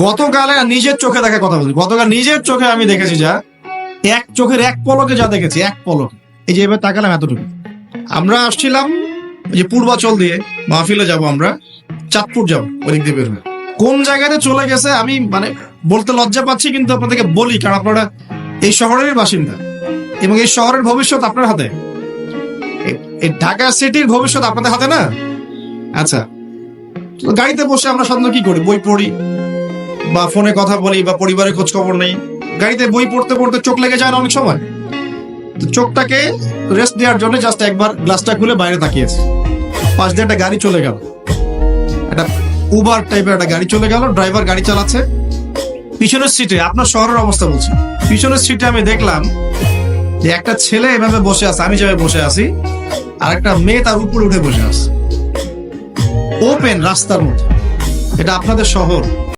গতকালে নিজের চোখে দেখা কথা বলছি, গতকাল নিজের চোখে আমি দেখেছি যা, এক চোখের এক পলকে যা দেখেছি, এক পলকে। এই যে এবার তাকালাম এতটুকু। আমরা আসছিলাম ওই যে পূর্বাচল দিয়ে, মাহফিলে যাব আমরা, চাঁদপুর যাব ওদিক দিয়ে বের হয়ে। কোন জায়গাতে চলে গেছে আমি মানে বলতে লজ্জা পাচ্ছি, কিন্তু আপনাদেরকে বলি, কারণ আপনারা এই শহরের বাসিন্দা এবং এই শহরের ভবিষ্যৎ আপনার হাতে। এই ঢাকা সিটির ভবিষ্যৎ আপনাদের হাতে না। আচ্ছা, তো গাড়িতে বসে আমরা সাধারণত কি করি? বই পড়ি বা ফোনে কথা বলি বা পরিবারের খোঁজ খবর নেই। গাড়িতে বই পড়তে পড়তে চোখ লেগে যায় না অনেক সময়? তো চোখটাকে রেস্ট দেওয়ার জন্য জাস্ট একবার গ্লাসটা খুলে বাইরে তাকিয়েছে। পাশ দিয়ে একটা গাড়ি চলে গেল, একটা উবার টাইপের একটা গাড়ি চলে গেল, ড্রাইভার গাড়ি চালাচ্ছে। পিছনের সিটে, আপনার শহরের অবস্থা বলছি, পিছনের সিটে আমি দেখলাম যে একটা ছেলে এভাবে বসে আছে, আমি যেভাবে বসে আছি, আর একটা মেয়ে তার উপরে উঠে বসে আছে, ওপেন রাস্তার মধ্যে। এটা আপনাদের শহর।